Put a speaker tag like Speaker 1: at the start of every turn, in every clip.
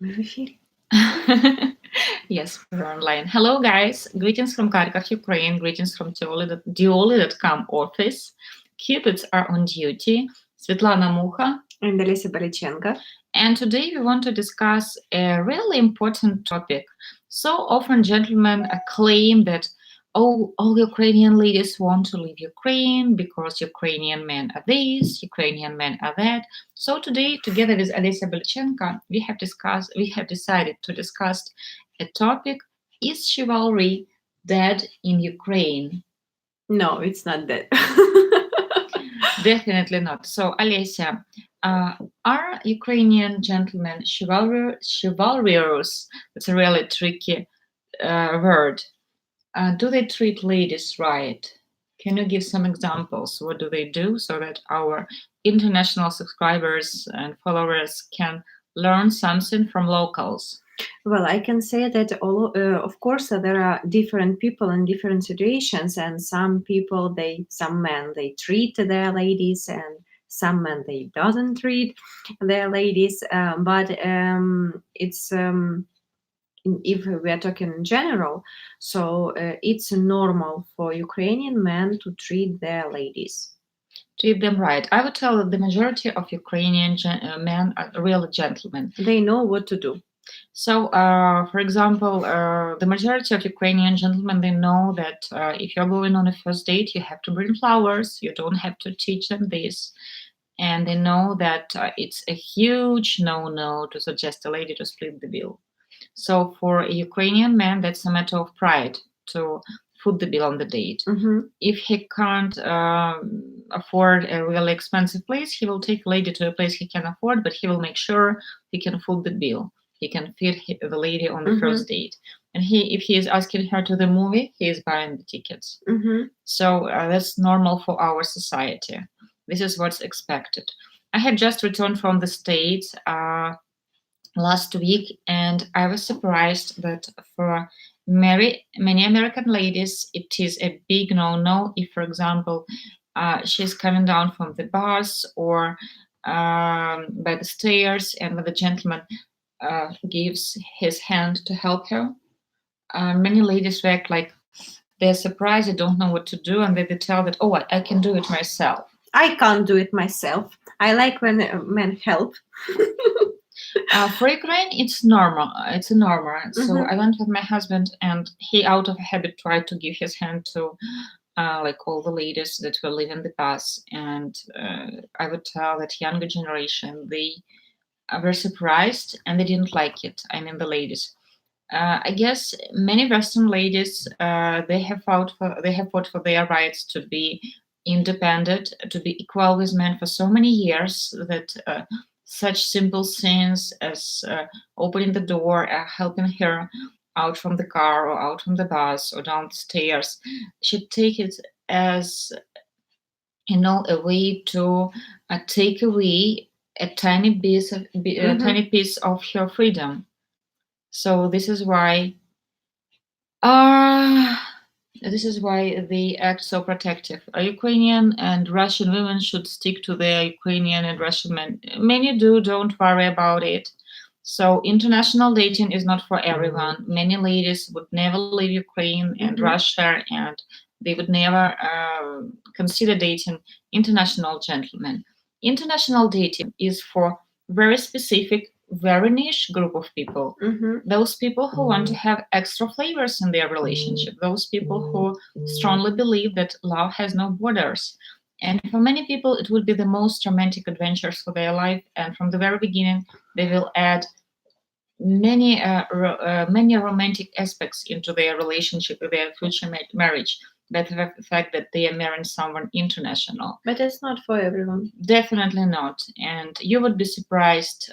Speaker 1: Мы в эфире.
Speaker 2: Yes, we're online. Hello, guys. Greetings from Kharkov, Ukraine. Greetings from Diolli.com office. Cupids are on duty. Svetlana Mucha.
Speaker 1: And Олеся Бориченко.
Speaker 2: And today we want to discuss a really important topic. So often, gentlemen claim that all Ukrainian ladies want to leave Ukraine because Ukrainian men are this, Ukrainian men are that. So today, together with Olesya Belchenko, we have decided to discuss a topic: is chivalry dead in Ukraine?
Speaker 1: No, it's not that.
Speaker 2: Definitely not. So, Olesya, are Ukrainian gentlemen chivalrous? It's a really tricky word. Do they treat ladies right? Can you give some examples? What do they do so that our international subscribers and followers can learn something from locals?
Speaker 1: Well, I can say that of course, there are different people in different situations, and some men, they treat their ladies, and some men they doesn't treat their ladies. But it's if we are talking in general, so it's normal for Ukrainian men to treat their ladies.
Speaker 2: Treat them right. I would tell that the majority of Ukrainian men are real gentlemen.
Speaker 1: They know what to do.
Speaker 2: So, for example, the majority of Ukrainian gentlemen, they know that if you're going on a first date, you have to bring flowers. You don't have to teach them this. And they know that it's a huge no-no to suggest a lady to split the bill. So for a Ukrainian man, that's a matter of pride to foot the bill on the date.
Speaker 1: Mm-hmm.
Speaker 2: If he can't afford a really expensive place, he will take a lady to a place he can afford, but he will make sure he can foot the bill. He can feed the lady on the
Speaker 1: Mm-hmm.
Speaker 2: first date. And if he is asking her to the movie, he is buying the tickets.
Speaker 1: Mm-hmm.
Speaker 2: So that's normal for our society. This is what's expected. I had just returned from the States last week, and I was surprised that for many American ladies, it is a big no-no if, for example, she's coming down from the bus or by the stairs, and when the gentleman gives his hand to help her. Many ladies react like they're surprised, they don't know what to do, and they tell that, oh, I can do it myself.
Speaker 1: I can't do it myself. I like when men help.
Speaker 2: For Ukraine, it's normal. It's a normal. So
Speaker 1: Mhm.
Speaker 2: I went with my husband, and he, out of habit, tried to give his hand to like all the ladies that were leaving the bus. And I would tell that younger generation, they were surprised and they didn't like it. I mean, the ladies. I guess many Western ladies they have fought for their rights to be independent, to be equal with men for so many years that such simple things as opening the door, helping her out from the car or out from the bus or down the stairs, should take it as a way to take away a tiny piece of her freedom. So uh, this is why they act so protective. Ukrainian and Russian women should stick to their Ukrainian and Russian men. Many do, don't worry about it. So international dating is not for everyone. Many ladies would never leave Ukraine and Russia, and they would never consider dating international gentlemen. International dating is for very specific, very niche group of people. Those people who want to have extra flavors in their relationship, those people who strongly believe that love has no borders. And for many people, it would be the most romantic adventures for their life. And from the very beginning, they will add many romantic aspects into their relationship, their future marriage. But the fact that they are marrying someone international.
Speaker 1: But it's not for everyone.
Speaker 2: Definitely not. And you would be surprised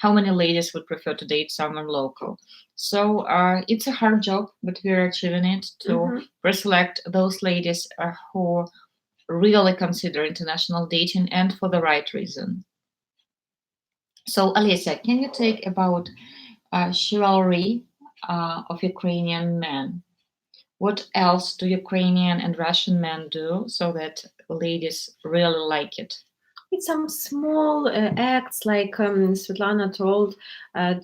Speaker 2: how many ladies would prefer to date someone local. So it's a hard job, but we're achieving it to select those ladies who really consider international dating and for the right reason. So, Alessia, can you take about chivalry of Ukrainian men? What else do Ukrainian and Russian men do so that ladies really like it?
Speaker 1: It's some small acts, like Svetlana told,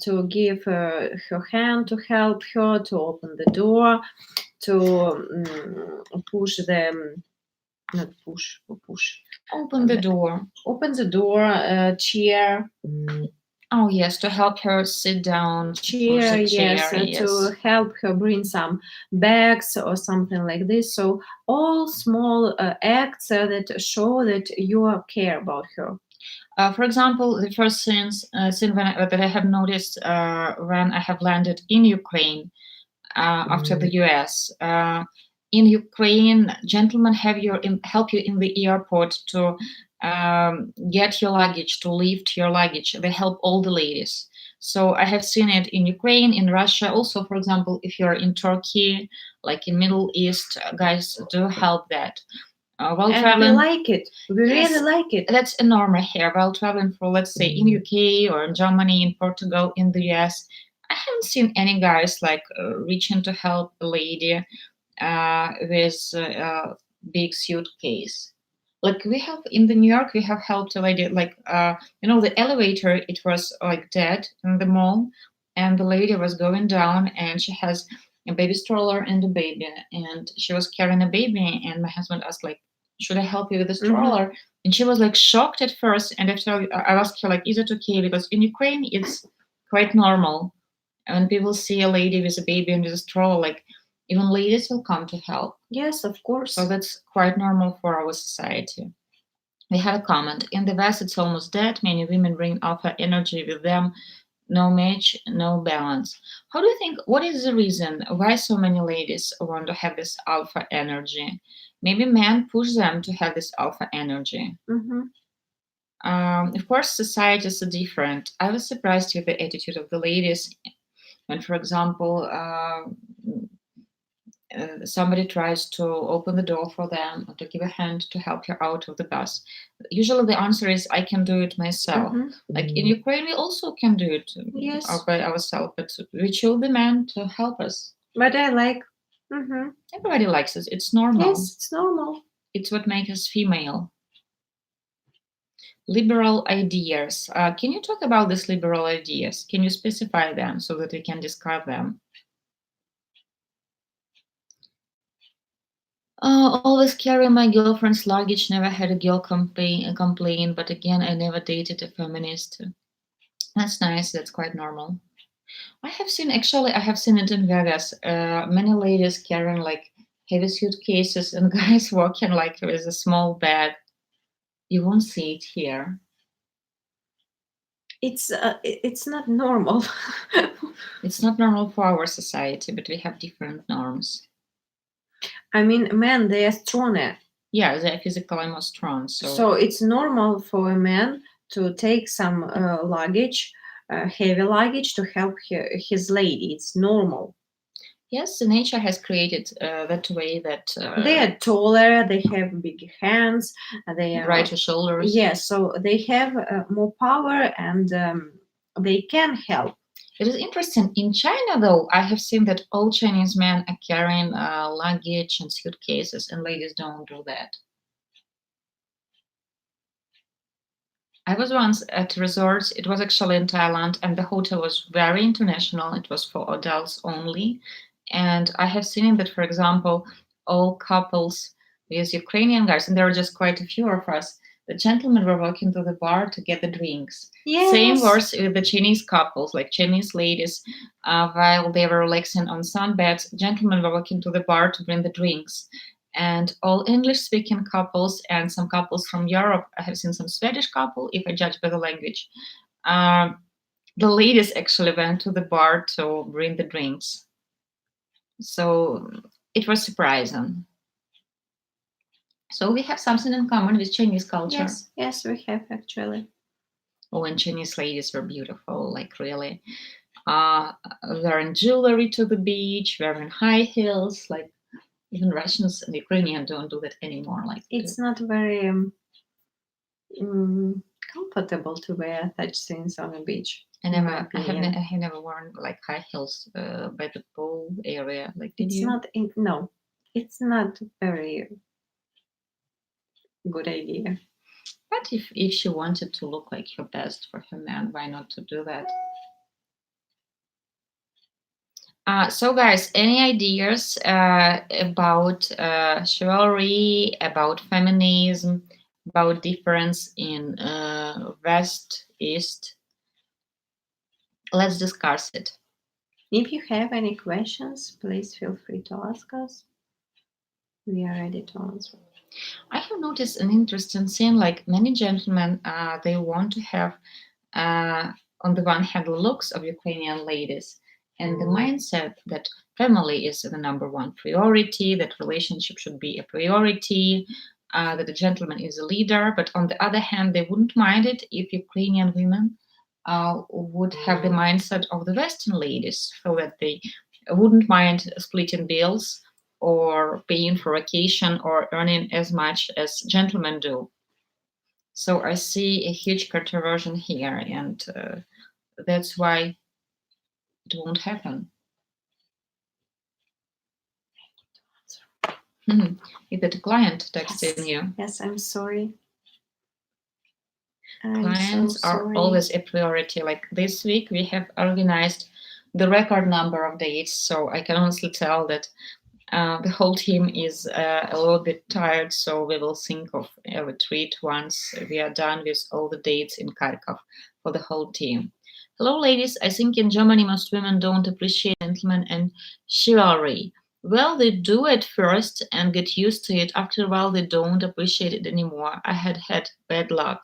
Speaker 1: to give her hand to help her, to open the door, to push the not push or push
Speaker 2: Open the door.
Speaker 1: open the door, chair,
Speaker 2: Oh yes, to help her sit down, to push
Speaker 1: chair,
Speaker 2: a
Speaker 1: yes,
Speaker 2: chair. Yes.
Speaker 1: to help her bring some bags or something like this. So all small acts that show that you care about her.
Speaker 2: For example, the first scene that I have noticed when I have landed in Ukraine after the US. In Ukraine, gentlemen help you in the airport to get your luggage, to lift your luggage. They help all the ladies. So I have seen it in Ukraine, in Russia. Also, for example, if you're in Turkey, like in Middle East, guys do help that. While
Speaker 1: And
Speaker 2: traveling,
Speaker 1: we like it. We
Speaker 2: yes,
Speaker 1: really like it.
Speaker 2: that's a normal here. While traveling for, let's say, in UK or in Germany, in Portugal, in the US, I haven't seen any guys like reaching to help a lady with a big suitcase. Like we have in the New York, we have helped a lady. Like the elevator, it was like dead in the mall, and the lady was going down, and she has a baby stroller and a baby, and she was carrying a baby, and my husband asked like, should I help you with the stroller? And she was like shocked at first, and after I asked her like, is it okay? Because in Ukraine it's quite normal, and when people see a lady with a baby and with a stroller, like even ladies will come to help.
Speaker 1: Yes, of course.
Speaker 2: So that's quite normal for our society. We have a comment. In the West, it's almost dead. Many women bring alpha energy with them. No match, no balance. How do you think, what is the reason why so many ladies want to have this alpha energy? Maybe men push them to have this alpha energy. Of course, societies are different. I was surprised with the attitude of the ladies when, for example, somebody tries to open the door for them or to give a hand to help her out of the bus. Usually the answer is, I can do it myself. Like in Ukraine, we also can do it
Speaker 1: Yes.
Speaker 2: by ourselves, but we choose the man to help us.
Speaker 1: But I like.
Speaker 2: Everybody likes it. It's normal.
Speaker 1: Yes, it's normal.
Speaker 2: It's what makes us female. Liberal ideas. Can you talk about these liberal ideas? Can you specify them so that we can describe them? Always carry my girlfriend's luggage. Never had a girl complain. But again, I never dated a feminist. That's nice. That's quite normal. I have seen it in Vegas. Many ladies carrying like heavy suitcases and guys walking like with a small bag. You won't see it here.
Speaker 1: It's not normal.
Speaker 2: It's not normal for our society, but we have different norms.
Speaker 1: I mean, men, they are stronger.
Speaker 2: Yeah, they're physically more strong.
Speaker 1: So it's normal for a man to take some luggage, heavy luggage, to help his lady. It's normal.
Speaker 2: Yes, the nature has created that way that
Speaker 1: they are taller, they have big hands, they are
Speaker 2: brighter shoulders.
Speaker 1: Yes, so they have more power, and they can help.
Speaker 2: It is interesting. In China, though, I have seen that all Chinese men are carrying luggage and suitcases, and ladies don't do that. I was once at resorts. It was actually in Thailand, and the hotel was very international. It was for adults only. And I have seen that, for example, all couples with Ukrainian guys, and there were just quite a few of us, the gentlemen were walking to the bar to get the drinks.
Speaker 1: Yes.
Speaker 2: Same was with the Chinese couples, like Chinese ladies, while they were relaxing on sunbeds, gentlemen were walking to the bar to bring the drinks. And all English-speaking couples and some couples from Europe, I have seen some Swedish couple, if I judge by the language, the ladies actually went to the bar to bring the drinks. So it was surprising. So we have something in common with Chinese culture.
Speaker 1: Yes, we have actually.
Speaker 2: Oh, and Chinese ladies were beautiful, like really. Wearing jewelry to the beach, wearing high heels, like even Russians and Ukrainians don't do that anymore. Like
Speaker 1: it's not very comfortable to wear such things on the beach.
Speaker 2: I have never worn like high heels by the pool area. Like, did you?
Speaker 1: No, it's not very good idea.
Speaker 2: But if she wanted to look like her best for her man, why not to do that? So guys, any ideas about chivalry, about feminism, about difference in West, East? Let's discuss it.
Speaker 1: If you have any questions, please feel free to ask us. We are ready to answer.
Speaker 2: I have noticed an interesting thing, like many gentlemen, they want to have, on the one hand, looks of Ukrainian ladies and the mindset that family is the number one priority, that relationship should be a priority, that the gentleman is a leader. But on the other hand, they wouldn't mind it if Ukrainian women would have the mindset of the Western ladies, so that they wouldn't mind splitting bills or paying for vacation or earning as much as gentlemen do. So I see a huge controversy here, and that's why it won't happen. Is it a client texting you?
Speaker 1: Yes, I'm sorry.
Speaker 2: Clients are always a priority. Like this week, we have organized the record number of dates, so I can honestly tell that the whole team is a little bit tired, so we will think of a retreat once we are done with all the dates in Kharkov for the whole team. Hello, ladies. I think in Germany most women don't appreciate gentlemen and chivalry. Well, they do at first and get used to it. After a while, they don't appreciate it anymore. I had bad luck.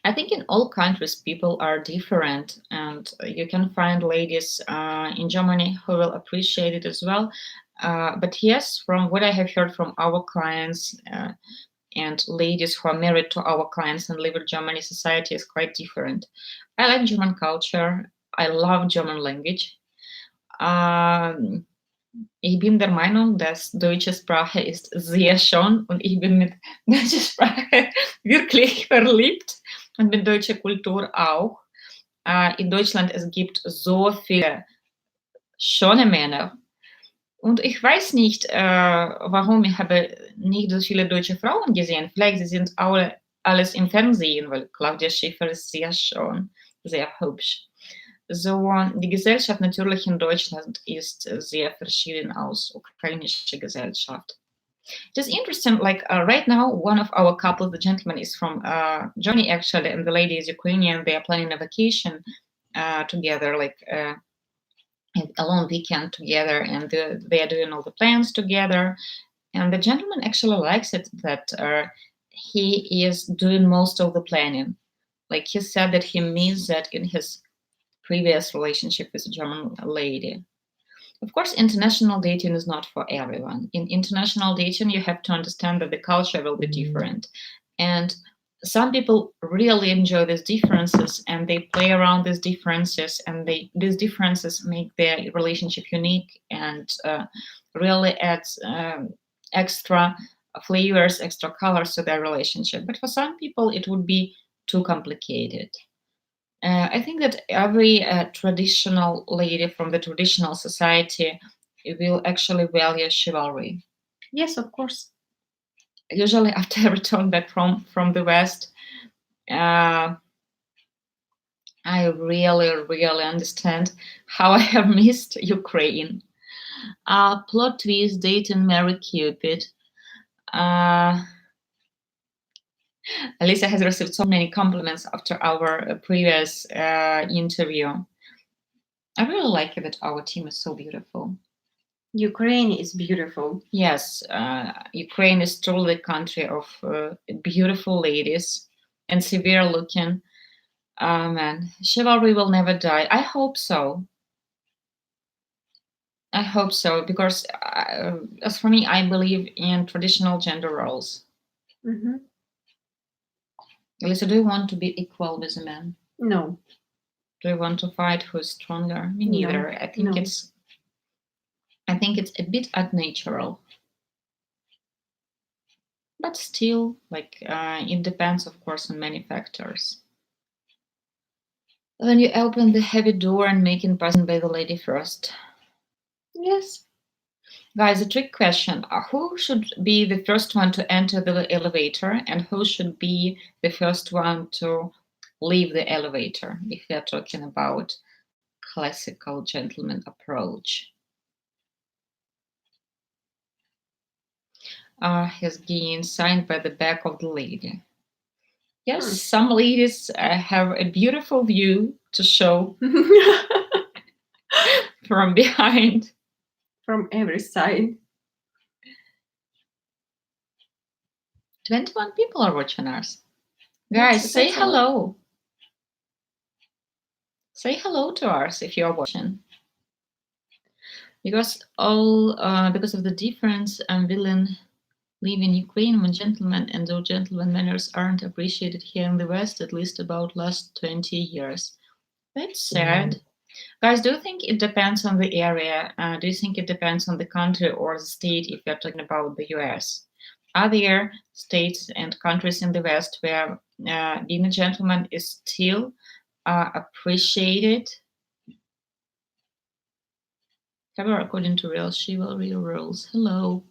Speaker 2: I think in all countries people are different, and you can find ladies in Germany who will appreciate it as well. But yes, from what I have heard from our clients and ladies who are married to our clients and live in Germany, society is quite different. I like German culture. I love German language. Ich bin der Meinung, dass deutsche Sprache ist sehr schön und ich bin mit deutscher Sprache wirklich verliebt und mit deutscher Kultur auch. In Deutschland es gibt so viele schöne Männer und ich weiß nicht, warum ich habe nicht so viele deutsche Frauen gesehen. Vielleicht sie sind alle, alles im Fernsehen, weil Claudia Schiffer ist sehr schön, sehr hübsch. So, die Gesellschaft natürlich in Deutschland ist sehr verschieden aus ukrainischer Gesellschaft. Just interesting, like right now, one of our couples, the gentleman is from Germany actually, and the lady is Ukrainian. They are planning a vacation together, like a long weekend together, and they are doing all the plans together. And the gentleman actually likes it that he is doing most of the planning. Like he said that he means that in his previous relationship with a German lady. Of course, international dating is not for everyone. In international dating, you have to understand that the culture will be different. And some people really enjoy these differences and they play around these differences, and these differences make their relationship unique and really adds extra flavors, extra colors to their relationship. But for some people, it would be too complicated. I think that every traditional lady from the traditional society will actually value chivalry.
Speaker 1: Yes, of course.
Speaker 2: Usually, after I return back from the West, I really, really understand how I have missed Ukraine. Plot twist: dating Mary Cupid. Alicia has received so many compliments after our previous interview. I really like it that our team is so beautiful.
Speaker 1: Ukraine is beautiful.
Speaker 2: Yes, Ukraine is truly a country of beautiful ladies and severe looking. Man, chivalry will never die. I hope so. I hope so, because as for me, I believe in traditional gender roles.
Speaker 1: Mm-hmm.
Speaker 2: Elisa, do you want to be equal with a man?
Speaker 1: No.
Speaker 2: Do you want to fight who's stronger? Me neither.
Speaker 1: No.
Speaker 2: I think
Speaker 1: No.
Speaker 2: it's a bit unnatural. But still, like it depends, of course, on many factors. When you open the heavy door and making passing by the lady first.
Speaker 1: Yes.
Speaker 2: Guys, a trick question. Who should be the first one to enter the elevator and who should be the first one to leave the elevator if we are talking about classical gentleman approach? Has been signed by the back of the lady. Yes, some ladies have a beautiful view to show from behind.
Speaker 1: From every side.
Speaker 2: 21 people are watching us. Guys, say
Speaker 1: That's a lot.
Speaker 2: hello. Say hello to us if you're watching. Because of the difference, women live in Ukraine when gentlemen and though gentleman manners aren't appreciated here in the West, at least about last 20 years. That's sad. Guys, do you think it depends on the area? Do you think it depends on the country or the state if you're talking about the US? Are there states and countries in the West where being a gentleman is still appreciated? However, according to real chivalry rules. Hello.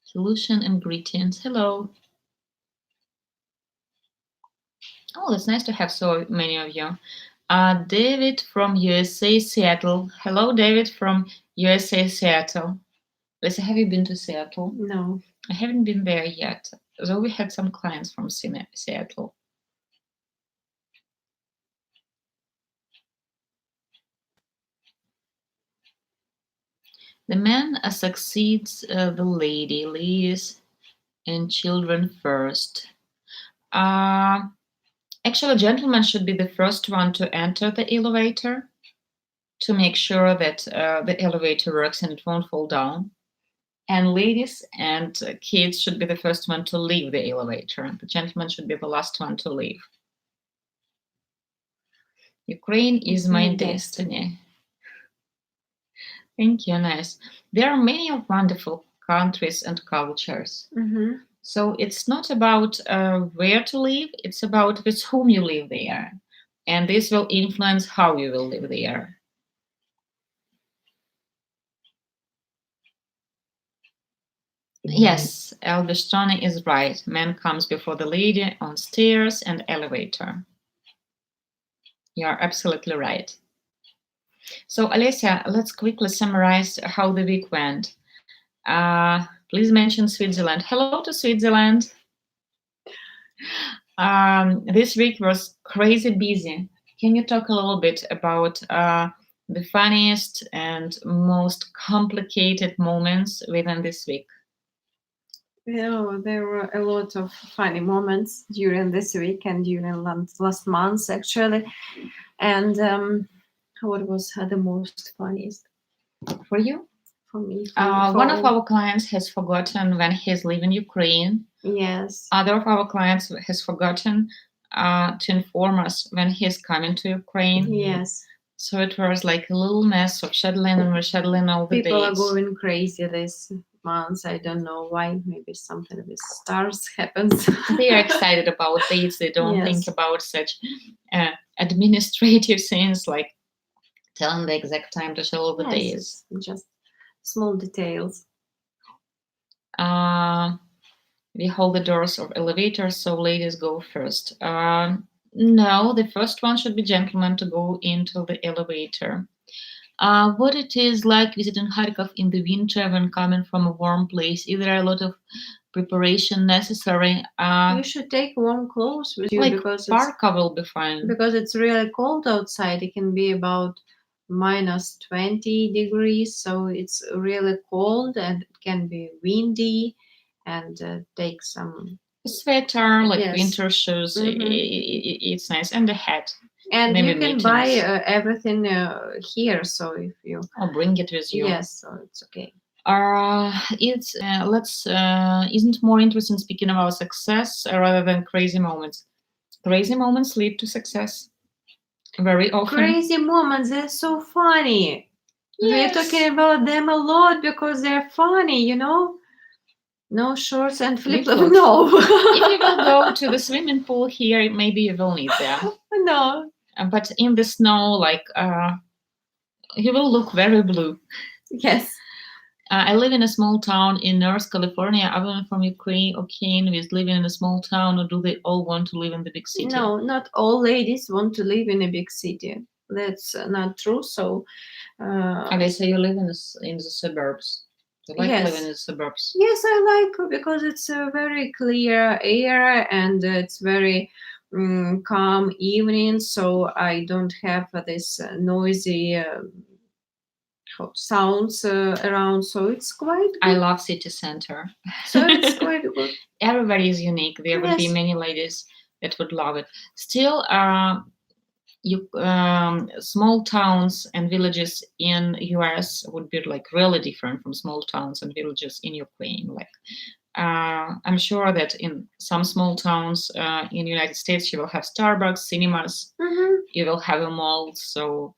Speaker 2: Solution and greetings. Hello. Oh, it's nice to have so many of you. David from USA, Seattle. Hello, David from USA, Seattle. Lisa, have you been to Seattle?
Speaker 1: No.
Speaker 2: I haven't been there yet, though we had some clients from Seattle. The man succeeds the lady, ladies and children first. Actually, a gentleman should be the first one to enter the elevator to make sure that the elevator works and it won't fall down. And ladies and kids should be the first one to leave the elevator. The gentleman should be the last one to leave. Ukraine is my destiny. Thank you, nice. There are many wonderful countries and cultures. So it's not about where to live, it's about with whom you live there. And this will influence how you will live there. Yes, Elbistoni is right. Man comes before the lady on stairs and elevator. You are absolutely right. So, Alessia, let's quickly summarize how the week went. Please mention Switzerland. Hello to Switzerland. This week was crazy busy. Can you talk a little bit about the funniest and most complicated moments within this week?
Speaker 1: Yeah, there were a lot of funny moments during this week and during last month, actually. And what was the most funniest
Speaker 2: for you?
Speaker 1: For me.
Speaker 2: One of our clients has forgotten when he's leaving Ukraine.
Speaker 1: Yes.
Speaker 2: Other of our clients has forgotten to inform us when he's coming to Ukraine.
Speaker 1: Yes.
Speaker 2: So it was like a little mess of scheduling and rescheduling all the dates.
Speaker 1: People are going crazy this month. I don't know why. Maybe something with stars happens.
Speaker 2: They are excited about dates. They don't think about such administrative things like telling the exact time to schedule the days.
Speaker 1: Just small details.
Speaker 2: We hold the doors of elevators, so ladies go first. No, the first one should be gentlemen to go into the elevator. What it is like visiting Kharkov in the winter when coming from a warm place? Is there a lot of preparation necessary?
Speaker 1: You should take warm clothes with you,
Speaker 2: like
Speaker 1: because
Speaker 2: parka will be fine.
Speaker 1: Because it's really cold outside. It can be about minus 20 degrees, so it's really cold and it can be windy. And take some
Speaker 2: sweater, like winter shoes. It's nice, and a hat.
Speaker 1: And maybe you can buy everything here. So if you
Speaker 2: bring it with you.
Speaker 1: Yes, so it's okay.
Speaker 2: It's isn't more interesting speaking about success rather than crazy moments. Crazy moments lead to success very often.
Speaker 1: Crazy moments, they're so funny. Yes. We're talking about them a lot because they're funny, you know. No shorts and flip-flops. No.
Speaker 2: If you will go to the swimming pool here, maybe you will need them.
Speaker 1: No.
Speaker 2: But in the snow, like you will look very blue.
Speaker 1: Yes.
Speaker 2: I live in a small town in North California. I'm from Ukraine. Okay, with living in a small town, or do they all want to live in the big city?
Speaker 1: No, not all ladies want to live in a big city. That's not true. So,
Speaker 2: Okay, so you live in the suburbs. You like
Speaker 1: yes.
Speaker 2: living in the suburbs?
Speaker 1: Yes, I like because it's a very clear air and it's very calm evening. So I don't have this noisy sounds around. So it's quite
Speaker 2: I
Speaker 1: good.
Speaker 2: love city center.
Speaker 1: So it's quite good.
Speaker 2: Everybody is unique. There will be
Speaker 1: Yes.
Speaker 2: many ladies that would love it. Still, small towns and villages in US would be like really different from small towns and villages in Ukraine. Like, I'm sure that in some small towns in the United States, you will have Starbucks, cinemas, you will have a mall. So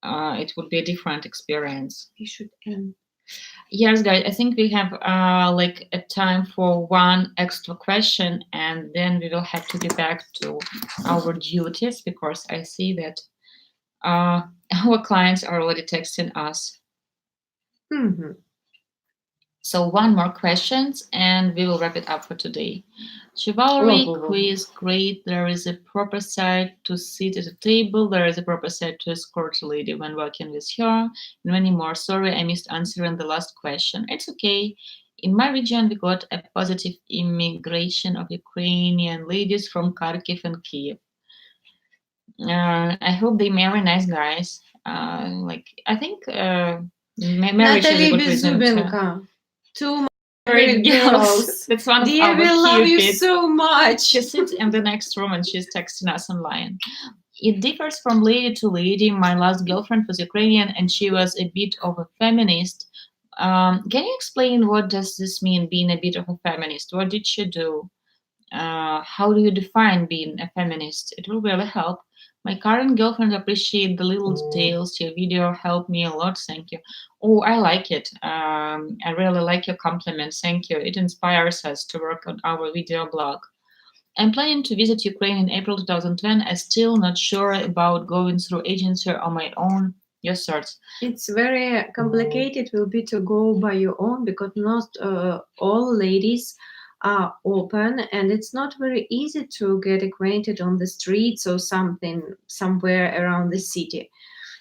Speaker 2: it would be a different experience.
Speaker 1: We should end.
Speaker 2: Yes, guys, I think we have like a time for one extra question, and then we will have to get back to our duties because I see that our clients are already texting us. So one more questions, and we will wrap it up for today. Chivalry quiz, great. There is a proper side to sit at a table. There is a proper side to escort a lady when working with her, and many more. Sorry, I missed answering the last question. It's okay. In my region, we got a positive immigration of Ukrainian ladies from Kharkiv and Kiev. I hope they marry nice guys. Like I think marriage is a
Speaker 1: Natalie
Speaker 2: good reason to.
Speaker 1: Bezubenka. Two
Speaker 2: Great girls. That's one of
Speaker 1: Dear,
Speaker 2: our
Speaker 1: we love you
Speaker 2: cupids.
Speaker 1: so much.
Speaker 2: She sits in the next room and she's texting us online. It differs from lady to lady. My last girlfriend was Ukrainian and she was a bit of a feminist. Can you explain what does this mean, being a bit of a feminist? What did she do? How do you define being a feminist? It will really help. My current girlfriend appreciate the little details. Your video helped me a lot. Thank you. Oh, I like it. I really like your compliments. Thank you. It inspires us to work on our video blog. I'm planning to visit Ukraine in April 2010. I'm still not sure about going through agency on my own. Your thoughts?
Speaker 1: It's very complicated will be to go by your own because not all ladies are open and it's not very easy to get acquainted on the streets or something somewhere around the city.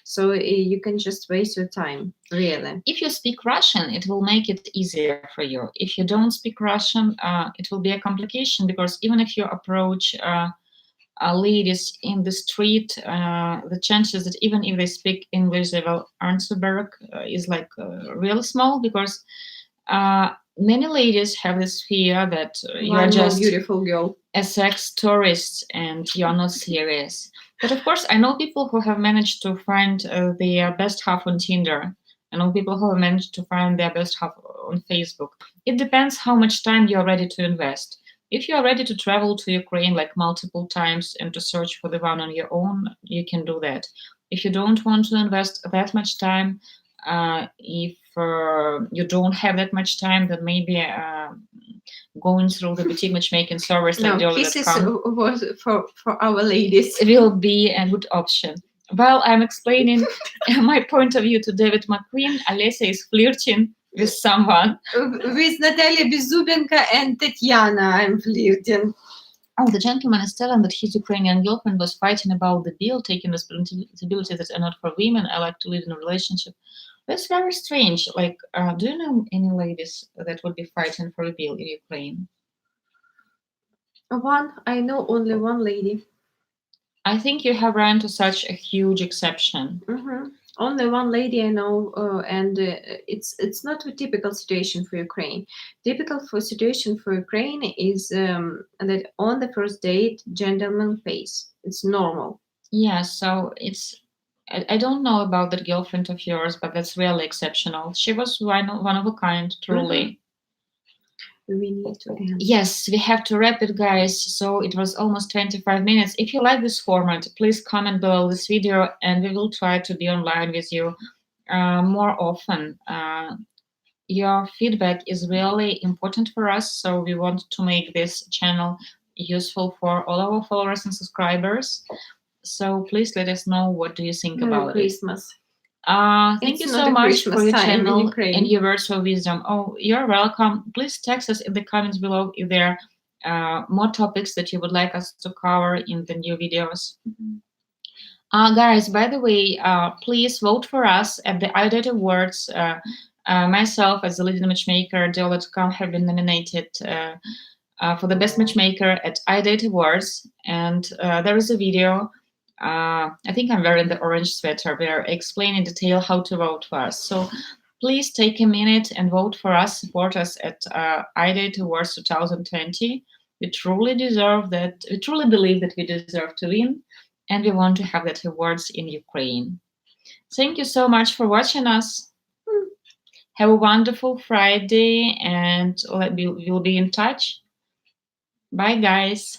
Speaker 1: So you can just waste your time, really.
Speaker 2: If you speak Russian, it will make it easier for you. If you don't speak Russian, it will be a complication because even if you approach ladies in the street, the chances that even if they speak English, they will answer back is like really small because many ladies have this fear that you are just
Speaker 1: beautiful girl,
Speaker 2: a sex tourist and you're not serious. But of course, I know people who have managed to find their best half on Tinder. I know people who have managed to find their best half on Facebook. It depends how much time you're ready to invest. If you are ready to travel to Ukraine like multiple times and to search for the one on your own, you can do that. If you don't want to invest that much time, if you don't have that much time, then maybe going through the boutique matchmaking service like Diolli.com
Speaker 1: was for our ladies.
Speaker 2: Will be a good option. While I'm explaining my point of view to David McQueen, Alessia is flirting with someone.
Speaker 1: With Natalia Bezubenka and Tatiana, I'm flirting.
Speaker 2: Oh, the gentleman is telling that his Ukrainian girlfriend was fighting about the bill, taking responsibilities that are not for women. I like to live in a relationship. That's very strange. Like, do you know any ladies that would be fighting for a bill in Ukraine?
Speaker 1: I know only one lady.
Speaker 2: I think you have run into such a huge exception.
Speaker 1: Only one lady I know, and it's not a typical situation for Ukraine. Typical situation for Ukraine is that on the first date, gentleman pays. It's normal.
Speaker 2: Yeah, so I don't know about that girlfriend of yours, but that's really exceptional. She was one of a kind, truly.
Speaker 1: We need to end.
Speaker 2: Yes, we have to wrap it, guys. So it was almost 25 minutes. If you like this format, please comment below this video and we will try to be online with you more often. Your feedback is really important for us, so we want to make this channel useful for all our followers and subscribers. So please let us know what do you think about
Speaker 1: Christmas.
Speaker 2: Thank you
Speaker 1: It's not
Speaker 2: so
Speaker 1: a
Speaker 2: much for
Speaker 1: Christmas
Speaker 2: your
Speaker 1: time in
Speaker 2: channel and
Speaker 1: Ukraine.
Speaker 2: your words of wisdom. Oh, you're welcome. Please text us in the comments below if there are more topics that you would like us to cover in the new videos. Guys, by the way, please vote for us at the iDate Awards. Myself, as the leading matchmaker, Diolli.com have been nominated for the best matchmaker at iDate Awards. And there is a video. I think I'm wearing the orange sweater where I explain in detail how to vote for us. So please take a minute and vote for us. Support us at iDate Awards 2020. We truly deserve that. We truly believe that we deserve to win, and we want to have that awards in Ukraine. Thank you so much for watching us. Have a wonderful Friday, and we'll be in touch. Bye, guys.